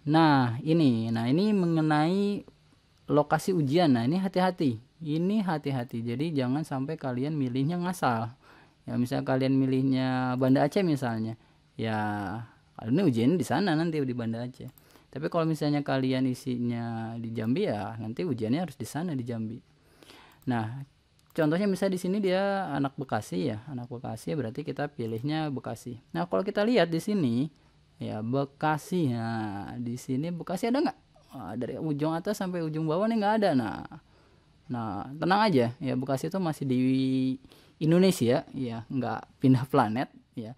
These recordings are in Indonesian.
Nah ini mengenai lokasi ujian. Nah ini hati-hati, jadi jangan sampai kalian milihnya ngasal. Ya misal kalian milihnya Banda Aceh misalnya, ya ini ujian di sana nanti di Banda Aceh. Tapi kalau misalnya kalian isinya di Jambi, ya nanti ujiannya harus di sana di Jambi. Nah, contohnya misalnya di sini dia anak Bekasi ya, anak Bekasi berarti kita pilihnya Bekasi. Nah, kalau kita lihat di sini ya Bekasi. Nah, di sini Bekasi ada nggak? Dari ujung atas sampai ujung bawah nih nggak ada. Nah, tenang aja ya, Bekasi itu masih di Indonesia ya, nggak pindah planet ya.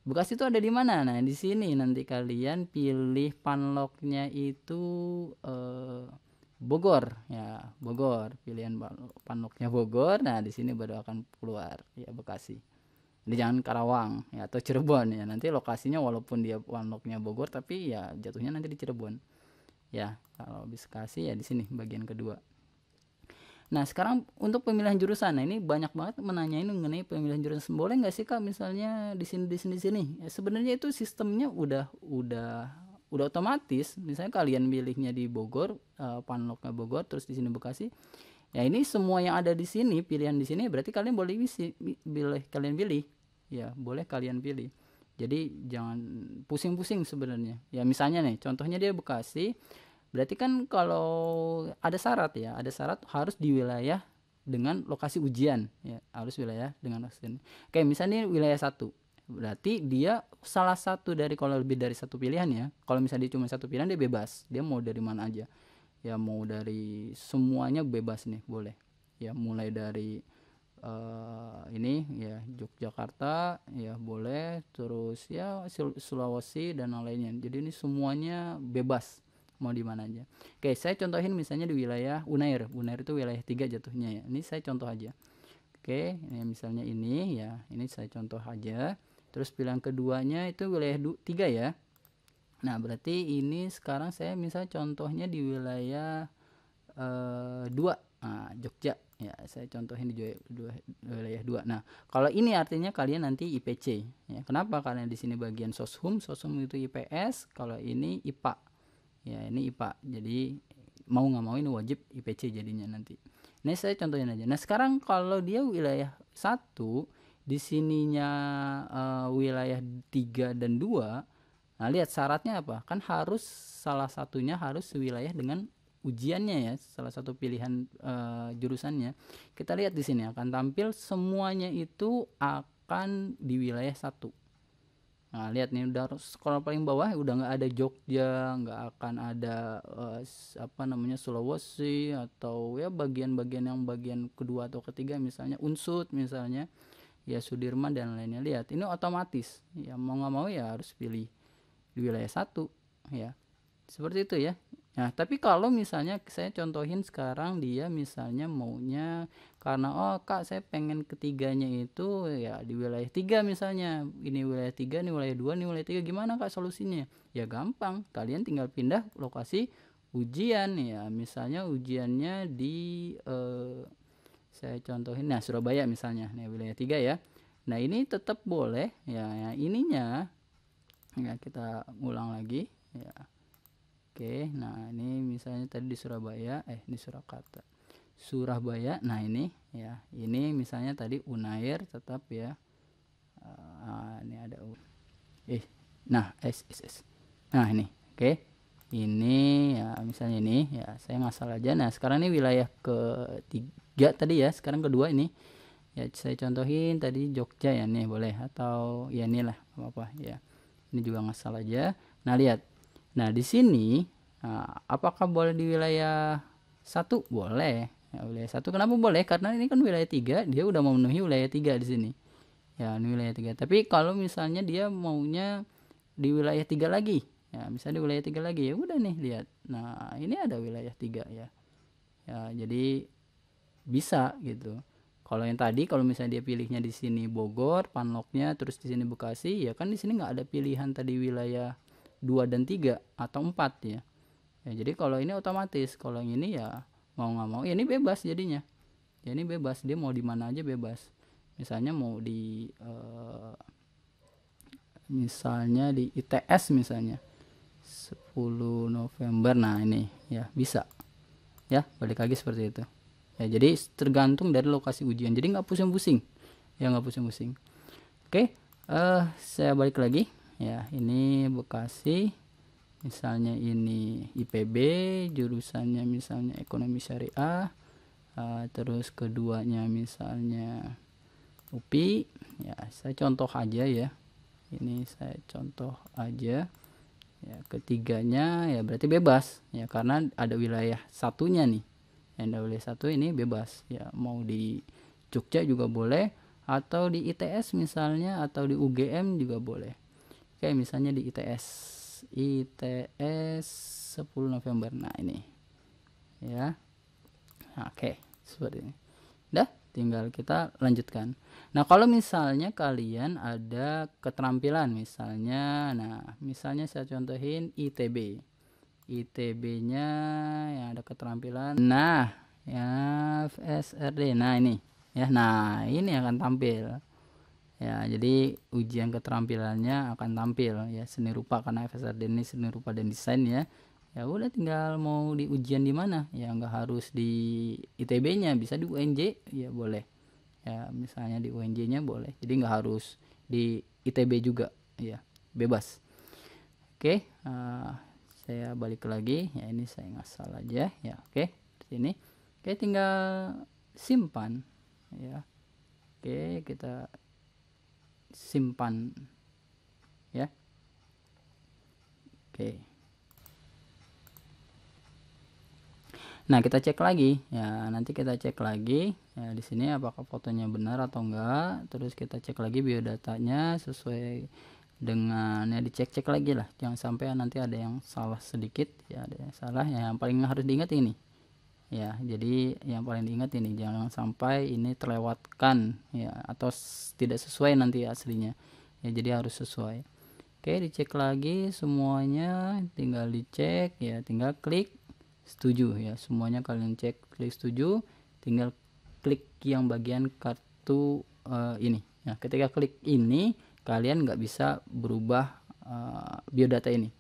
Bekasi itu ada di mana? Nah, di sini nanti kalian pilih panloknya itu Bogor ya, Bogor. Pilihan panloknya Bogor. Nah, di sini baru akan keluar ya Bekasi. Jadi jangan Karawang ya atau Cirebon ya. Nanti lokasinya walaupun dia panloknya Bogor tapi ya jatuhnya nanti di Cirebon. Ya, kalau Bekasi ya di sini bagian kedua. Nah, sekarang untuk pemilihan jurusan. Nah, ini banyak banget menanyain mengenai pemilihan jurusan. Boleh nggak sih Kak misalnya di sini? Ya, sebenarnya itu sistemnya udah otomatis. Misalnya kalian pilihnya di Bogor, panloknya Bogor, terus di sini Bekasi. Ya, ini semua yang ada di sini, pilihan di sini berarti kalian boleh pilih. Ya, boleh kalian pilih. Jadi jangan pusing-pusing sebenarnya. Ya, misalnya nih, contohnya dia Bekasi. Berarti kan kalau ada syarat ya, ada syarat harus di wilayah dengan lokasi ujian ya, harus wilayah dengan lokasi. Oke, misalnya wilayah satu, berarti dia salah satu dari, kalau lebih dari satu pilihan ya. Kalau misalnya dia cuma satu pilihan, dia bebas, dia mau dari mana aja ya, mau dari semuanya bebas nih, boleh ya, mulai dari ini ya Yogyakarta ya boleh, terus ya Sulawesi dan lainnya. Jadi ini semuanya bebas mau di mana aja. Oke, saya contohin misalnya di wilayah Unair. Unair itu wilayah 3 jatuhnya ya. Ini saya contoh aja. Oke, ini misalnya ini ya. Ini saya contoh aja. Terus pilihan keduanya itu wilayah 3 ya. Nah, berarti ini sekarang saya misal contohnya di wilayah 2. Nah, Jogja ya, saya contohin di wilayah 2. Nah, kalau ini artinya kalian nanti IPC ya. Kenapa? Karena di sini bagian Soshum itu IPS, kalau ini IPA. Ya, ini IPA. Jadi mau nggak mau ini wajib IPC jadinya nanti. Ini saya contohin aja. Nah, sekarang kalau dia wilayah 1, di sininya wilayah 3 dan 2. Nah, lihat syaratnya apa? Kan harus salah satunya harus wilayah dengan ujiannya ya, salah satu pilihan jurusannya. Kita lihat di sini akan tampil semuanya itu akan di wilayah 1. Nah, lihat nih udah scroll paling bawah udah nggak ada Jogja, nggak akan ada Sulawesi atau ya bagian-bagian yang bagian kedua atau ketiga, misalnya Unsud misalnya, ya Sudirman dan lainnya. Lihat ini otomatis ya, mau nggak mau ya harus pilih di wilayah 1 ya, seperti itu ya. Nah, tapi kalau misalnya saya contohin sekarang dia misalnya maunya karena Kak saya pengen ketiganya itu ya di wilayah 3 misalnya. Ini wilayah 3, ini wilayah 2, ini wilayah 3. Gimana Kak solusinya? Ya gampang. Kalian tinggal pindah lokasi ujian ya. Misalnya ujiannya di saya contohin nah Surabaya misalnya. Nih wilayah 3 ya. Nah, ini tetap boleh ya, ya ininya ya kita ulang lagi ya. Oke, nah ini misalnya tadi di Surabaya, di Surakarta, Surabaya. Nah ini ya, ini misalnya tadi Unair tetap ya. Ini ada nah nah ini, oke. Ini ya misalnya ini ya, saya ngasal aja. Nah sekarang ini wilayah ketiga tadi ya, sekarang kedua ini ya, saya contohin tadi Jogja ya, nih boleh, atau ya inilah apa ya. Ini juga ngasal aja. Nah lihat. Nah, di sini apakah boleh di wilayah 1? Boleh. Ya, wilayah 1 kenapa boleh? Karena ini kan wilayah 3, dia udah memenuhi wilayah 3 di sini. Ya, ini wilayah 3. Tapi kalau misalnya dia maunya di wilayah 3 lagi, ya misalnya di wilayah 3 lagi, ya udah nih lihat. Nah, ini ada wilayah 3 ya. Ya, jadi bisa gitu. Kalau yang tadi kalau misalnya dia pilihnya di sini Bogor, panloknya, terus di sini Bekasi, ya kan di sini nggak ada pilihan tadi wilayah 2 dan 3 atau 4 ya. Ya jadi kalau ini otomatis, kalau yang ini ya mau nggak mau ya ini bebas jadinya. Ya ini bebas, dia mau di mana aja bebas. Misalnya mau di misalnya di ITS misalnya. 10 November. Nah ini ya bisa ya, balik lagi seperti itu ya. Jadi tergantung dari lokasi ujian, jadi nggak pusing-pusing ya, nggak pusing-pusing. Oke, saya balik lagi ya. Ini Bekasi, misalnya ini IPB, jurusannya misalnya ekonomi syariah, terus keduanya misalnya UPI ya. Saya contoh aja ya, ini saya contoh aja ya. Ketiganya ya berarti bebas ya, karena ada wilayah satunya nih, yang ada wilayah satu ini bebas ya, mau di Jogja juga boleh, atau di ITS misalnya, atau di UGM juga boleh. Oke, misalnya di ITS 10 November. Nah ini ya. Oke, seperti ini. Udah, tinggal kita lanjutkan. Nah kalau misalnya kalian ada keterampilan misalnya, nah misalnya saya contohin ITB nya yang ada keterampilan, nah ya FSRD, nah ini ya, nah ini akan tampil ya. Jadi ujian keterampilannya akan tampil ya, seni rupa, karena FSRD ini seni rupa dan desain ya. Ya udah, tinggal mau di ujian di mana ya, nggak harus di ITB-nya, bisa di UNJ ya boleh ya, misalnya di UNJ-nya boleh, jadi nggak harus di ITB juga ya, bebas. Oke, saya balik lagi ya, ini saya ngasal aja ya. Oke, sini. Oke, tinggal simpan ya. Oke, kita simpan ya. Oke, nah kita cek lagi ya, nanti kita cek lagi ya di sini apakah fotonya benar atau enggak. Terus kita cek lagi biodatanya sesuai dengan ya, dicek-cek lagi lah, jangan sampai nanti ada yang salah sedikit ya, ada yang salah ya. Yang paling harus diingat ini ya, jadi yang paling diingat ini, jangan sampai ini terlewatkan ya, atau tidak sesuai nanti aslinya ya, jadi harus sesuai. Oke, dicek lagi semuanya, tinggal dicek ya, tinggal klik setuju ya. Semuanya kalian cek, klik setuju, tinggal klik yang bagian kartu ini ya. Ketika klik ini kalian nggak bisa berubah biodata ini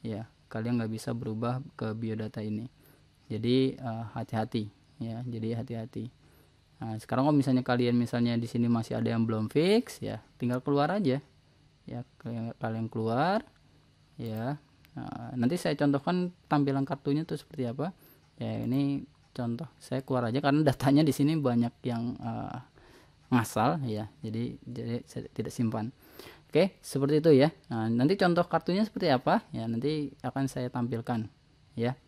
ya, kalian nggak bisa berubah ke biodata ini, jadi hati-hati ya, jadi hati-hati. Nah sekarang kalau misalnya kalian misalnya di sini masih ada yang belum fix ya, tinggal keluar aja ya, kalian keluar ya. Nah, nanti saya contohkan tampilan kartunya tuh seperti apa ya. Ini contoh, saya keluar aja karena datanya di sini banyak yang ngasal ya, jadi saya tidak simpan. Oke, seperti itu ya. Nah nanti contoh kartunya seperti apa ya, nanti akan saya tampilkan ya.